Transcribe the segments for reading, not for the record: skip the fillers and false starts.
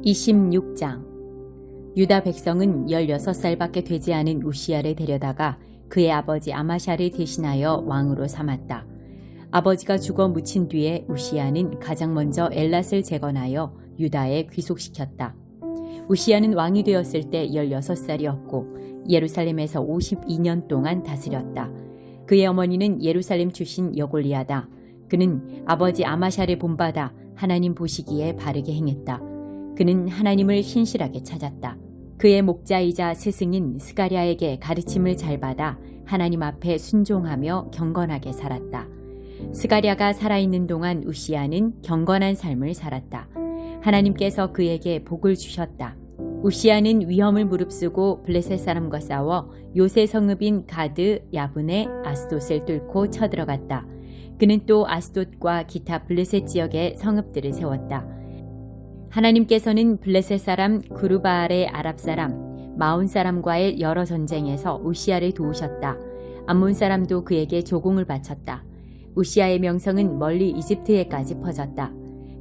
26장. 유다 백성은 16살밖에 되지 않은 우시야를 데려다가 그의 아버지 아마샤를 대신하여 왕으로 삼았다. 아버지가 죽어 묻힌 뒤에 우시야는 가장 먼저 엘랏을 재건하여 유다에 귀속시켰다. 우시야는 왕이 되었을 때 16살이었고 예루살렘에서 52년 동안 다스렸다. 그의 어머니는 예루살렘 출신 여골리아다. 그는 아버지 아마샤를 본받아 하나님 보시기에 바르게 행했다. 그는 하나님을 신실하게 찾았다. 그의 목자이자 스승인 스가랴에게 가르침을 잘 받아 하나님 앞에 순종하며 경건하게 살았다. 스가랴가 살아있는 동안 우시야는 경건한 삶을 살았다. 하나님께서 그에게 복을 주셨다. 우시야는 위험을 무릅쓰고 블레셋 사람과 싸워 요새 성읍인 가드, 야분의 아스돗을 뚫고 쳐들어갔다. 그는 또 아스돗과 기타 블레셋 지역의 성읍들을 세웠다. 하나님께서는 블레셋 사람, 그루바알의 아랍 사람, 마온 사람과의 여러 전쟁에서 우시야를 도우셨다. 암몬 사람도 그에게 조공을 바쳤다. 우시야의 명성은 멀리 이집트에까지 퍼졌다.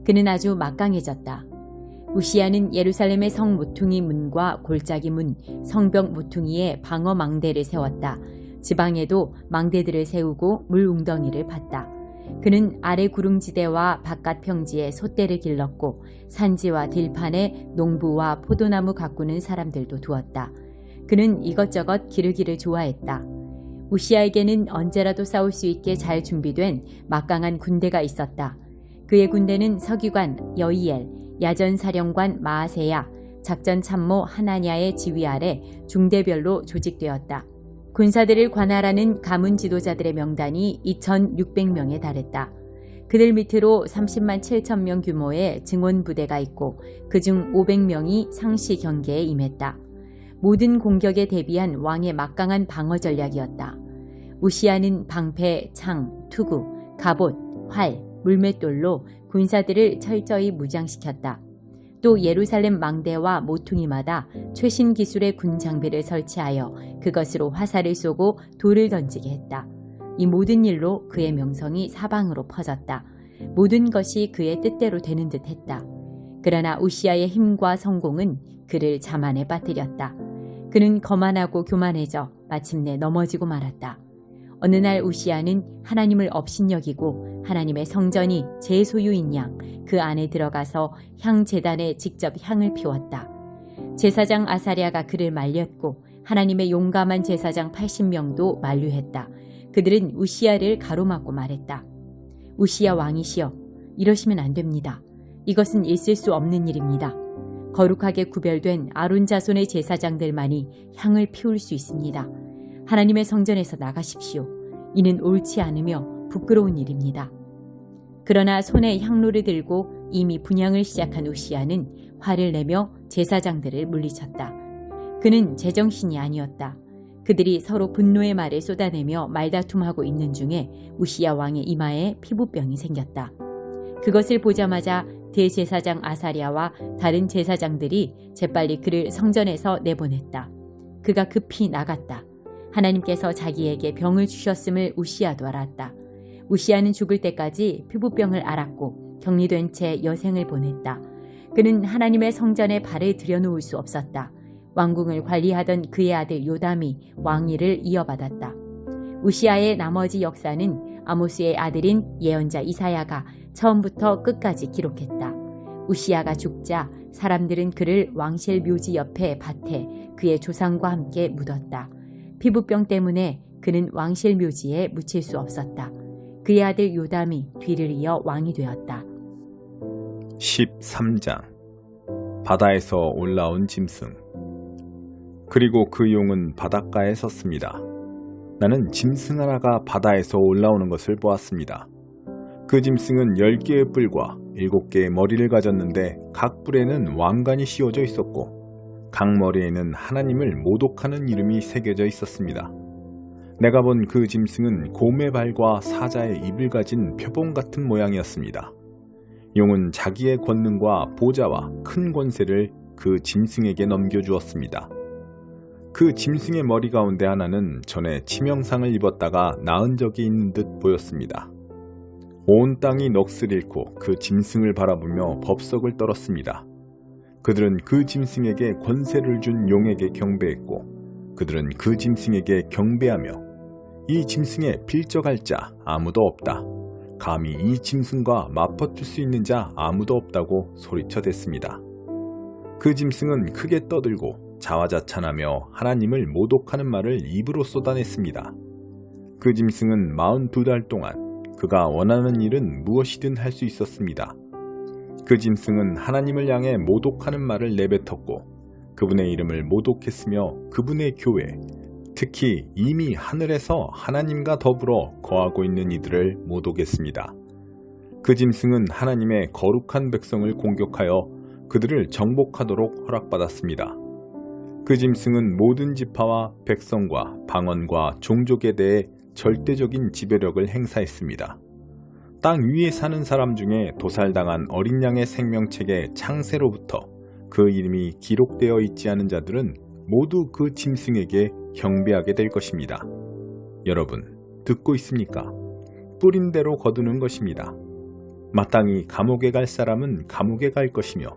그는 아주 막강해졌다. 우시야는 예루살렘의 성 모퉁이 문과 골짜기 문, 성벽 모퉁이에 방어 망대를 세웠다. 지방에도 망대들을 세우고 물 웅덩이를 팠다. 그는 아래 구릉지대와 바깥 평지에 솥대를 길렀고 산지와 들판에 농부와 포도나무 가꾸는 사람들도 두었다. 그는 이것저것 기르기를 좋아했다. 우시야에게는 언제라도 싸울 수 있게 잘 준비된 막강한 군대가 있었다. 그의 군대는 서기관 여이엘, 야전사령관 마아세야, 작전참모 하나냐의 지휘 아래 중대별로 조직되었다. 군사들을 관할하는 가문 지도자들의 명단이 2,600명에 달했다. 그들 밑으로 30만 7천 명 규모의 증원부대가 있고 그중 500명이 상시 경계에 임했다. 모든 공격에 대비한 왕의 막강한 방어 전략이었다. 우시야는 방패, 창, 투구, 갑옷, 활, 물맷돌로 군사들을 철저히 무장시켰다. 또 예루살렘 망대와 모퉁이마다 최신 기술의 군 장비를 설치하여 그것으로 화살을 쏘고 돌을 던지게 했다. 이 모든 일로 그의 명성이 사방으로 퍼졌다. 모든 것이 그의 뜻대로 되는 듯 했다. 그러나 우시야의 힘과 성공은 그를 자만에 빠뜨렸다. 그는 거만하고 교만해져 마침내 넘어지고 말았다. 어느 날 우시야는 하나님을 업신여기고 하나님의 성전이 제 소유인 양 그 안에 들어가서 향 제단에 직접 향을 피웠다. 제사장 아사랴가 그를 말렸고 하나님의 용감한 제사장 80명도 만류했다. 그들은 우시야를 가로막고 말했다. 우시야 왕이시여, 이러시면 안 됩니다. 이것은 있을 수 없는 일입니다. 거룩하게 구별된 아론 자손의 제사장들만이 향을 피울 수 있습니다. 하나님의 성전에서 나가십시오. 이는 옳지 않으며 부끄러운 일입니다. 그러나 손에 향로를 들고 이미 분향을 시작한 우시야는 화를 내며 제사장들을 물리쳤다. 그는 제정신이 아니었다. 그들이 서로 분노의 말을 쏟아내며 말다툼하고 있는 중에 우시야 왕의 이마에 피부병이 생겼다. 그것을 보자마자 대제사장 아사랴와 다른 제사장들이 재빨리 그를 성전에서 내보냈다. 그가 급히 나갔다. 하나님께서 자기에게 병을 주셨음을 우시야도 알았다. 우시야는 죽을 때까지 피부병을 앓았고 격리된 채 여생을 보냈다. 그는 하나님의 성전에 발을 들여놓을 수 없었다. 왕궁을 관리하던 그의 아들 요담이 왕위를 이어받았다. 우시야의 나머지 역사는 아모스의 아들인 예언자 이사야가 처음부터 끝까지 기록했다. 우시야가 죽자 사람들은 그를 왕실 묘지 옆에 밭에 그의 조상과 함께 묻었다. 피부병 때문에 그는 왕실 묘지에 묻힐 수 없었다. 그의 아들 요담이 뒤를 이어 왕이 되었다. 13장. 바다에서 올라온 짐승. 그리고 그 용은 바닷가에 섰습니다. 나는 짐승 하나가 바다에서 올라오는 것을 보았습니다. 그 짐승은 10개의 뿔과 7개의 머리를 가졌는데 각 뿔에는 왕관이 씌워져 있었고 각 머리에는 하나님을 모독하는 이름이 새겨져 있었습니다. 내가 본 그 짐승은 곰의 발과 사자의 입을 가진 표범 같은 모양이었습니다. 용은 자기의 권능과 보좌와 큰 권세를 그 짐승에게 넘겨주었습니다. 그 짐승의 머리 가운데 하나는 전에 치명상을 입었다가 나은 적이 있는 듯 보였습니다. 온 땅이 넋을 잃고 그 짐승을 바라보며 법석을 떨었습니다. 그들은 그 짐승에게 권세를 준 용에게 경배했고 그들은 그 짐승에게 경배하며 이 짐승에 필적할 자 아무도 없다. 감히 이 짐승과 맞붙을 수 있는 자 아무도 없다고 소리쳐댔습니다. 그 짐승은 크게 떠들고 자화자찬하며 하나님을 모독하는 말을 입으로 쏟아냈습니다. 그 짐승은 42달 동안 그가 원하는 일은 무엇이든 할 수 있었습니다. 그 짐승은 하나님을 향해 모독하는 말을 내뱉었고 그분의 이름을 모독했으며 그분의 교회, 특히 이미 하늘에서 하나님과 더불어 거하고 있는 이들을 모독했습니다. 그 짐승은 하나님의 거룩한 백성을 공격하여 그들을 정복하도록 허락받았습니다. 그 짐승은 모든 지파와 백성과 방언과 종족에 대해 절대적인 지배력을 행사했습니다. 땅 위에 사는 사람 중에 도살당한 어린 양의 생명책의 창세로부터 그 이름이 기록되어 있지 않은 자들은 모두 그 짐승에게 경배하게 될 것입니다. 여러분, 듣고 있습니까? 뿌린 대로 거두는 것입니다. 마땅히 감옥에 갈 사람은 감옥에 갈 것이며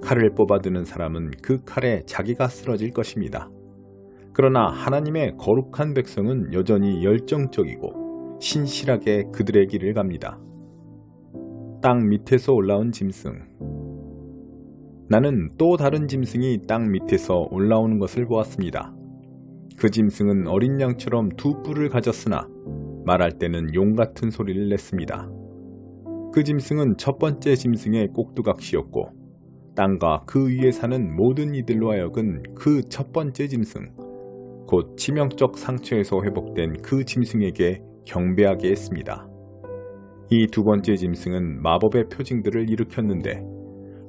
칼을 뽑아드는 사람은 그 칼에 자기가 쓰러질 것입니다. 그러나 하나님의 거룩한 백성은 여전히 열정적이고 신실하게 그들의 길을 갑니다. 땅 밑에서 올라온 짐승. 나는 또 다른 짐승이 땅 밑에서 올라오는 것을 보았습니다. 그 짐승은 어린 양처럼 두 뿔을 가졌으나 말할 때는 용 같은 소리를 냈습니다. 그 짐승은 첫 번째 짐승의 꼭두각시였고 땅과 그 위에 사는 모든 이들로 하여금 그 첫 번째 짐승, 곧 치명적 상처에서 회복된 그 짐승에게 경배하게 했습니다. 이 두 번째 짐승은 마법의 표징들을 일으켰는데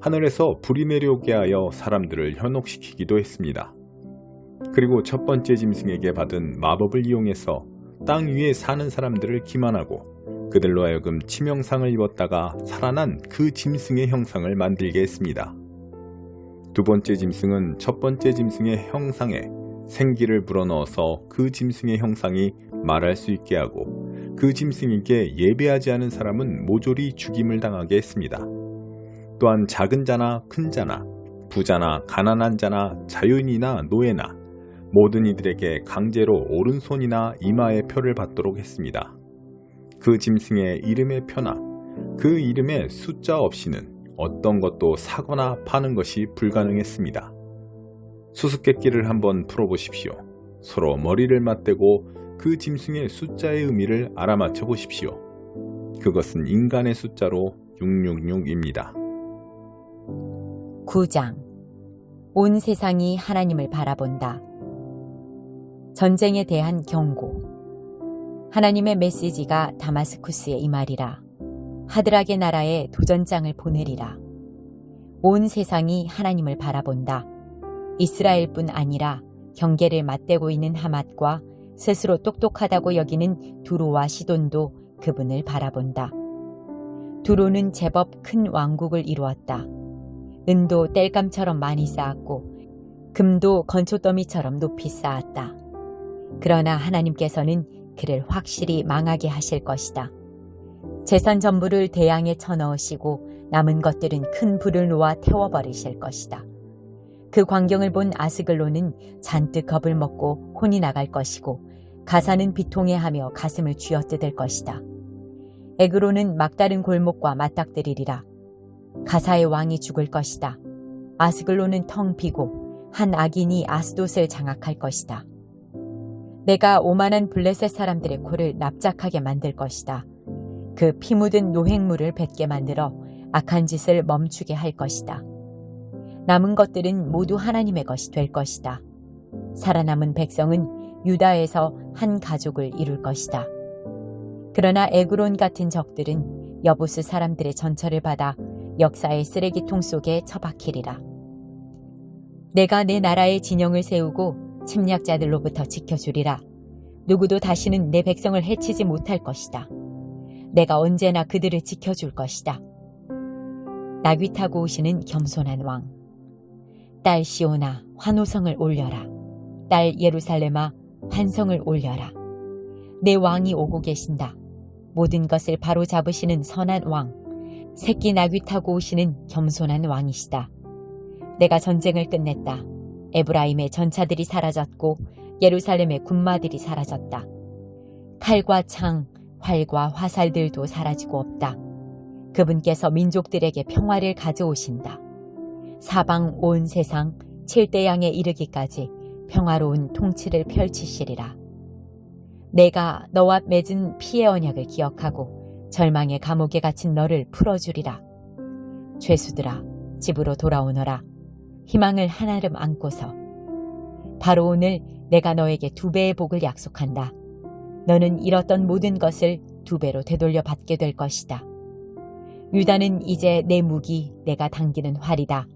하늘에서 불이 내려오게 하여 사람들을 현혹시키기도 했습니다. 그리고 첫 번째 짐승에게 받은 마법을 이용해서 땅 위에 사는 사람들을 기만하고 그들로 하여금 치명상을 입었다가 살아난 그 짐승의 형상을 만들게 했습니다. 두 번째 짐승은 첫 번째 짐승의 형상에 생기를 불어넣어서 그 짐승의 형상이 말할 수 있게 하고 그 짐승에게 예배하지 않은 사람은 모조리 죽임을 당하게 했습니다. 또한 작은 자나 큰 자나 부자나 가난한 자나 자유인이나 노예나 모든 이들에게 강제로 오른손이나 이마의 표를 받도록 했습니다. 그 짐승의 이름의 표나 그 이름의 숫자 없이는 어떤 것도 사거나 파는 것이 불가능했습니다. 수수께끼를 한번 풀어보십시오. 서로 머리를 맞대고 그 짐승의 숫자의 의미를 알아맞혀 보십시오. 그것은 인간의 숫자로 666입니다. 9장. 온 세상이 하나님을 바라본다. 전쟁에 대한 경고. 하나님의 메시지가 다마스쿠스에 임하리라. 하드락의 나라에 도전장을 보내리라. 온 세상이 하나님을 바라본다. 이스라엘뿐 아니라 경계를 맞대고 있는 하맛과 스스로 똑똑하다고 여기는 두로와 시돈도 그분을 바라본다. 두로는 제법 큰 왕국을 이루었다. 은도 땔감처럼 많이 쌓았고 금도 건초더미처럼 높이 쌓았다. 그러나 하나님께서는 그를 확실히 망하게 하실 것이다. 재산 전부를 대양에 쳐넣으시고 남은 것들은 큰 불을 놓아 태워버리실 것이다. 그 광경을 본 아스글론은 잔뜩 겁을 먹고 혼이 나갈 것이고 가사는 비통해하며 가슴을 쥐어뜯을 것이다. 에그로는 막다른 골목과 맞닥뜨리리라. 가사의 왕이 죽을 것이다. 아스글론은 텅 비고 한 악인이 아스돗을 장악할 것이다. 내가 오만한 블레셋 사람들의 코를 납작하게 만들 것이다. 그 피 묻은 노획물을 뱉게 만들어 악한 짓을 멈추게 할 것이다. 남은 것들은 모두 하나님의 것이 될 것이다. 살아남은 백성은 유다에서 한 가족을 이룰 것이다. 그러나 에그론 같은 적들은 여부스 사람들의 전처를 받아 역사의 쓰레기통 속에 처박히리라. 내가 내 나라의 진영을 세우고 침략자들로부터 지켜주리라. 누구도 다시는 내 백성을 해치지 못할 것이다. 내가 언제나 그들을 지켜줄 것이다. 나귀 타고 오시는 겸손한 왕. 딸 시온아, 환호성을 올려라. 딸 예루살렘아, 환성을 올려라. 내 왕이 오고 계신다. 모든 것을 바로 잡으시는 선한 왕. 새끼 나귀 타고 오시는 겸손한 왕이시다. 내가 전쟁을 끝냈다. 에브라임의 전차들이 사라졌고 예루살렘의 군마들이 사라졌다. 칼과 창, 활과 화살들도 사라지고 없다. 그분께서 민족들에게 평화를 가져오신다. 사방 온 세상 7대양에 이르기까지 평화로운 통치를 펼치시리라. 내가 너와 맺은 피의 언약을 기억하고 절망의 감옥에 갇힌 너를 풀어주리라. 죄수들아, 집으로 돌아오너라. 희망을 한아름 안고서. 바로 오늘 내가 너에게 2배의 복을 약속한다. 너는 잃었던 모든 것을 2배로 되돌려 받게 될 것이다. 유다는 이제 내 무기, 내가 당기는 활이다.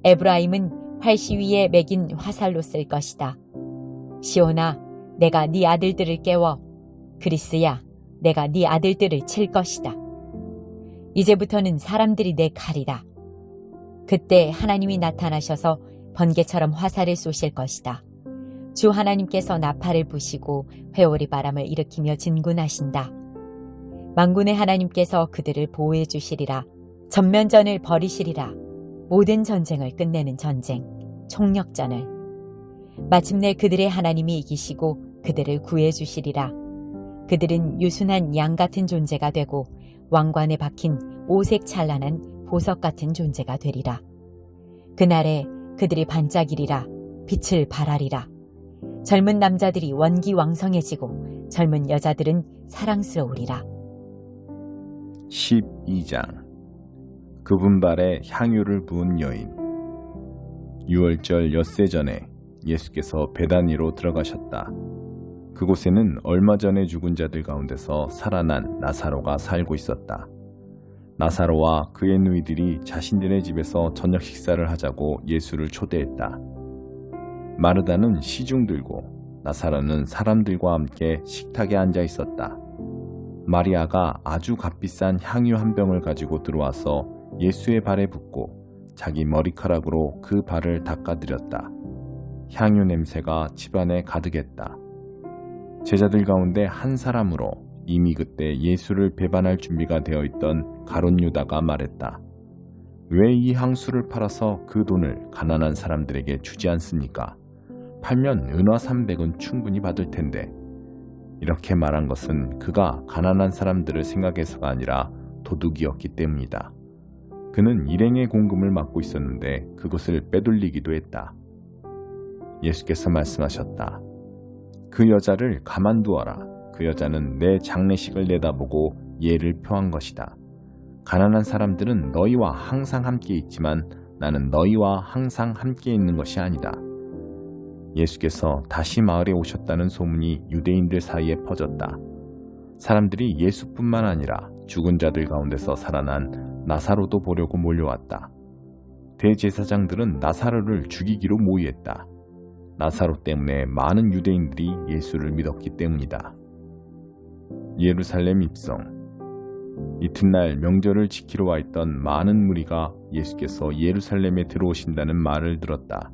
에브라임은 활시위에 매긴 화살로 쓸 것이다. 시온아, 내가 네 아들들을 깨워. 그리스야, 내가 네 아들들을 칠 것이다. 이제부터는 사람들이 내 칼이다. 그때 하나님이 나타나셔서 번개처럼 화살을 쏘실 것이다. 주 하나님께서 나팔을 부시고 회오리 바람을 일으키며 진군하신다. 만군의 하나님께서 그들을 보호해 주시리라. 전면전을 벌이시리라. 모든 전쟁을 끝내는 전쟁, 총력전을. 마침내 그들의 하나님이 이기시고 그들을 구해 주시리라. 그들은 유순한 양 같은 존재가 되고 왕관에 박힌 오색 찬란한 보석 같은 존재가 되리라. 그날에 그들이 반짝이리라. 빛을 발하리라. 젊은 남자들이 원기왕성해지고 젊은 여자들은 사랑스러우리라. 12장 그분 발에 향유를 부은 여인. 6월절 엿새 전에 예수께서 베다니로 들어가셨다. 그곳에는 얼마 전에 죽은 자들 가운데서 살아난 나사로가 살고 있었다. 나사로와 그의 누이들이 자신들의 집에서 저녁 식사를 하자고 예수를 초대했다. 마르다는 시중 들고 나사로는 사람들과 함께 식탁에 앉아 있었다. 마리아가 아주 값비싼 향유 한 병을 가지고 들어와서 예수의 발에 붓고 자기 머리카락으로 그 발을 닦아드렸다. 향유 냄새가 집안에 가득했다. 제자들 가운데 한 사람으로 이미 그때 예수를 배반할 준비가 되어 있던 가룟 유다가 말했다. 왜 이 향수를 팔아서 그 돈을 가난한 사람들에게 주지 않습니까? 팔면 은화 300은 충분히 받을 텐데. 이렇게 말한 것은 그가 가난한 사람들을 생각해서가 아니라 도둑이었기 때문이다. 그는 일행의 공금을 맡고 있었는데 그것을 빼돌리기도 했다. 예수께서 말씀하셨다. 그 여자를 가만두어라. 그 여자는 내 장례식을 내다보고 예를 표한 것이다. 가난한 사람들은 너희와 항상 함께 있지만 나는 너희와 항상 함께 있는 것이 아니다. 예수께서 다시 마을에 오셨다는 소문이 유대인들 사이에 퍼졌다. 사람들이 예수뿐만 아니라 죽은 자들 가운데서 살아난 나사로도 보려고 몰려왔다. 대제사장들은 나사로를 죽이기로 모의했다. 나사로 때문에 많은 유대인들이 예수를 믿었기 때문이다. 예루살렘 입성. 이튿날 명절을 지키러 와 있던 많은 무리가 예수께서 예루살렘에 들어오신다는 말을 들었다.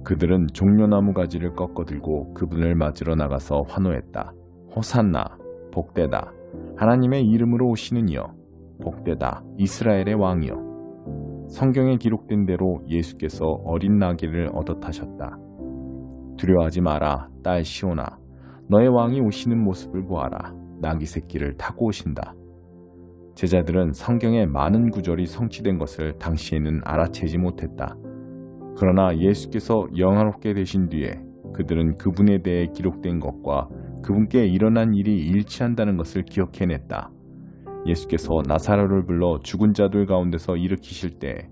그들은 종려나무 가지를 꺾어들고 그분을 맞으러 나가서 환호했다. 호산나, 복되다. 하나님의 이름으로 오시는 이여, 복되다. 이스라엘의 왕이여. 성경에 기록된 대로 예수께서 어린 나귀를 얻어 타셨다. 두려워하지 마라, 딸 시온아. 너의 왕이 오시는 모습을 보아라. 나귀 새끼를 타고 오신다. 제자들은 성경의 많은 구절이 성취된 것을 당시에는 알아채지 못했다. 그러나 예수께서 영화롭게 되신 뒤에 그들은 그분에 대해 기록된 것과 그분께 일어난 일이 일치한다는 것을 기억해냈다. 예수께서 나사로를 불러 죽은 자들 가운데서 일으키실 때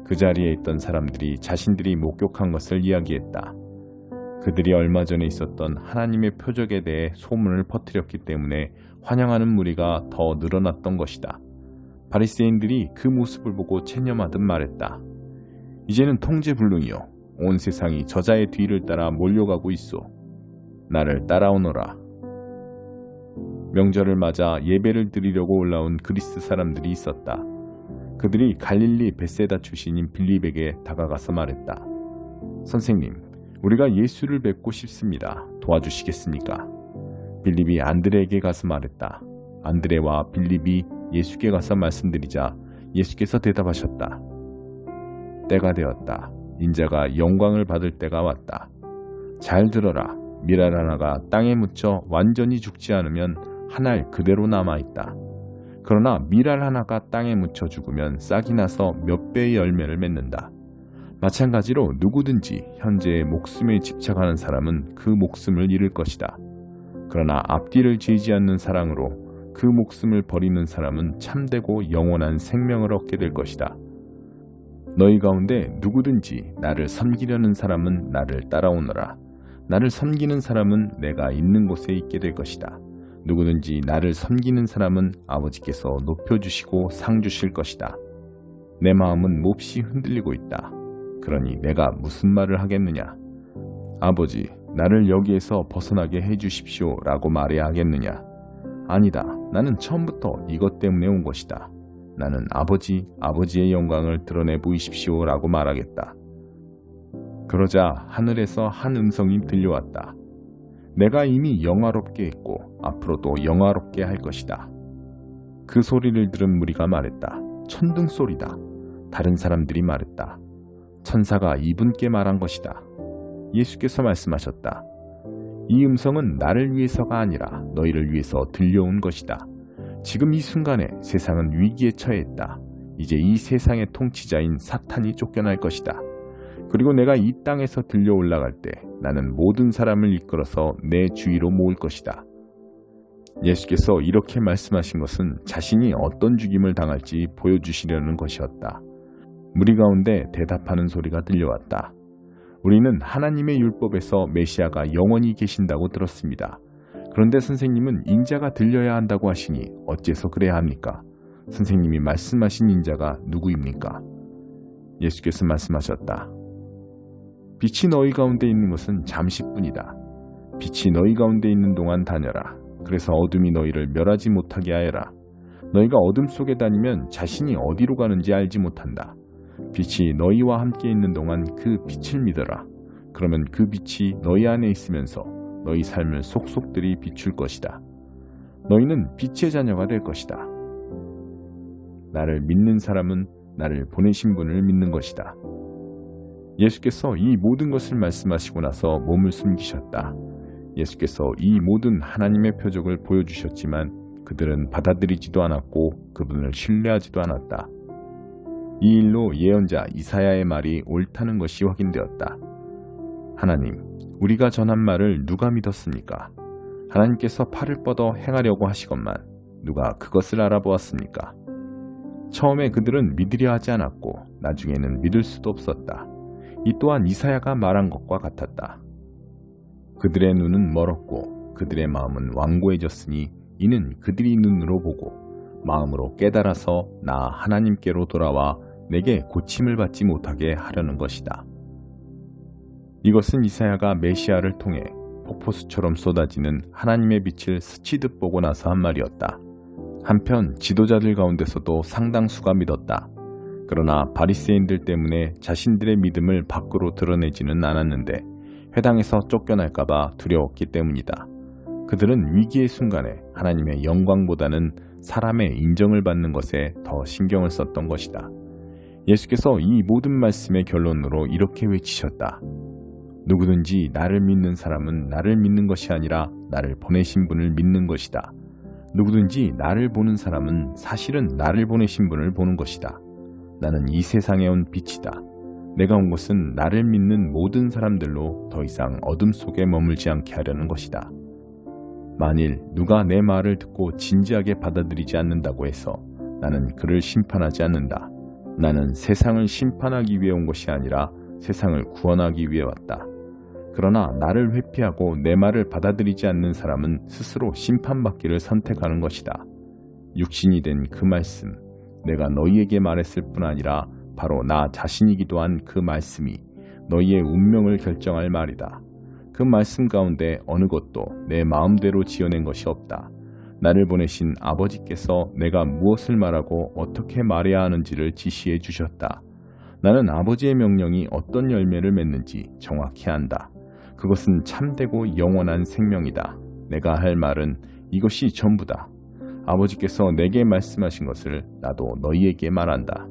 그 자리에 있던 사람들이 자신들이 목격한 것을 이야기했다. 그들이 얼마 전에 있었던 하나님의 표적에 대해 소문을 퍼뜨렸기 때문에 환영하는 무리가 더 늘어났던 것이다. 바리새인들이 그 모습을 보고 체념하듯 말했다. 이제는 통제불능이요, 온 세상이 저자의 뒤를 따라 몰려가고 있소. 나를 따라오너라. 명절을 맞아 예배를 드리려고 올라온 그리스 사람들이 있었다. 그들이 갈릴리 벳세다 출신인 빌립에게 다가가서 말했다. 선생님, 우리가 예수를 뵙고 싶습니다. 도와주시겠습니까? 빌립이 안드레에게 가서 말했다. 안드레와 빌립이 예수께 가서 말씀드리자 예수께서 대답하셨다. 때가 되었다. 인자가 영광을 받을 때가 왔다. 잘 들어라. 밀알 하나가 땅에 묻혀 완전히 죽지 않으면 한 알 그대로 남아있다. 그러나 밀알 하나가 땅에 묻혀 죽으면 싹이 나서 몇 배의 열매를 맺는다. 마찬가지로 누구든지 현재의 목숨에 집착하는 사람은 그 목숨을 잃을 것이다. 그러나 앞뒤를 지지 않는 사랑으로 그 목숨을 버리는 사람은 참되고 영원한 생명을 얻게 될 것이다. 너희 가운데 누구든지 나를 섬기려는 사람은 나를 따라오너라. 나를 섬기는 사람은 내가 있는 곳에 있게 될 것이다. 누구든지 나를 섬기는 사람은 아버지께서 높여주시고 상 주실 것이다. 내 마음은 몹시 흔들리고 있다. 그러니 내가 무슨 말을 하겠느냐? 아버지, 나를 여기에서 벗어나게 해주십시오 라고 말해야 하겠느냐? 아니다. 나는 처음부터 이것 때문에 온 것이다. 나는 아버지의 영광을 드러내 보이십시오 라고 말하겠다. 그러자 하늘에서 한 음성이 들려왔다. 내가 이미 영화롭게 했고 앞으로도 영화롭게 할 것이다. 그 소리를 들은 무리가 말했다. 천둥 소리다. 다른 사람들이 말했다. 천사가 이분께 말한 것이다. 예수께서 말씀하셨다. 이 음성은 나를 위해서가 아니라 너희를 위해서 들려온 것이다. 지금 이 순간에 세상은 위기에 처해있다. 이제 이 세상의 통치자인 사탄이 쫓겨날 것이다. 그리고 내가 이 땅에서 들려 올라갈 때 나는 모든 사람을 이끌어서 내 주위로 모을 것이다. 예수께서 이렇게 말씀하신 것은 자신이 어떤 죽임을 당할지 보여주시려는 것이었다. 무리 가운데 대답하는 소리가 들려왔다. 우리는 하나님의 율법에서 메시아가 영원히 계신다고 들었습니다. 그런데 선생님은 인자가 들려야 한다고 하시니 어째서 그래야 합니까? 선생님이 말씀하신 인자가 누구입니까? 예수께서 말씀하셨다. 빛이 너희 가운데 있는 것은 잠시뿐이다. 빛이 너희 가운데 있는 동안 다녀라. 그래서 어둠이 너희를 멸하지 못하게 하여라. 너희가 어둠 속에 다니면 자신이 어디로 가는지 알지 못한다. 빛이 너희와 함께 있는 동안 그 빛을 믿어라. 그러면 그 빛이 너희 안에 있으면서 너희 삶을 속속들이 비출 것이다. 너희는 빛의 자녀가 될 것이다. 나를 믿는 사람은 나를 보내신 분을 믿는 것이다. 예수께서 이 모든 것을 말씀하시고 나서 몸을 숨기셨다. 예수께서 이 모든 하나님의 표적을 보여주셨지만 그들은 받아들이지도 않았고 그분을 신뢰하지도 않았다. 이 일로 예언자 이사야의 말이 옳다는 것이 확인되었다. 하나님, 우리가 전한 말을 누가 믿었습니까? 하나님께서 팔을 뻗어 행하려고 하시건만 누가 그것을 알아보았습니까? 처음에 그들은 믿으려 하지 않았고 나중에는 믿을 수도 없었다. 이 또한 이사야가 말한 것과 같았다. 그들의 눈은 멀었고 그들의 마음은 완고해졌으니 이는 그들이 눈으로 보고 마음으로 깨달아서 나 하나님께로 돌아와 내게 고침을 받지 못하게 하려는 것이다. 이것은 이사야가 메시아를 통해 폭포수처럼 쏟아지는 하나님의 빛을 스치듯 보고 나서 한 말이었다. 한편 지도자들 가운데서도 상당수가 믿었다. 그러나 바리새인들 때문에 자신들의 믿음을 밖으로 드러내지는 않았는데 회당에서 쫓겨날까봐 두려웠기 때문이다. 그들은 위기의 순간에 하나님의 영광보다는 사람의 인정을 받는 것에 더 신경을 썼던 것이다. 예수께서 이 모든 말씀의 결론으로 이렇게 외치셨다. 누구든지 나를 믿는 사람은 나를 믿는 것이 아니라 나를 보내신 분을 믿는 것이다. 누구든지 나를 보는 사람은 사실은 나를 보내신 분을 보는 것이다. 나는 이 세상에 온 빛이다. 내가 온 것은 나를 믿는 모든 사람들로 더 이상 어둠 속에 머물지 않게 하려는 것이다. 만일 누가 내 말을 듣고 진지하게 받아들이지 않는다고 해서 나는 그를 심판하지 않는다. 나는 세상을 심판하기 위해 온 것이 아니라 세상을 구원하기 위해 왔다. 그러나 나를 회피하고 내 말을 받아들이지 않는 사람은 스스로 심판받기를 선택하는 것이다. 육신이 된 그 말씀, 내가 너희에게 말했을 뿐 아니라 바로 나 자신이기도 한 그 말씀이 너희의 운명을 결정할 말이다. 그 말씀 가운데 어느 것도 내 마음대로 지어낸 것이 없다. 나를 보내신 아버지께서 내가 무엇을 말하고 어떻게 말해야 하는지를 지시해 주셨다. 나는 아버지의 명령이 어떤 열매를 맺는지 정확히 안다. 그것은 참되고 영원한 생명이다. 내가 할 말은 이것이 전부다. 아버지께서 내게 말씀하신 것을 나도 너희에게 말한다.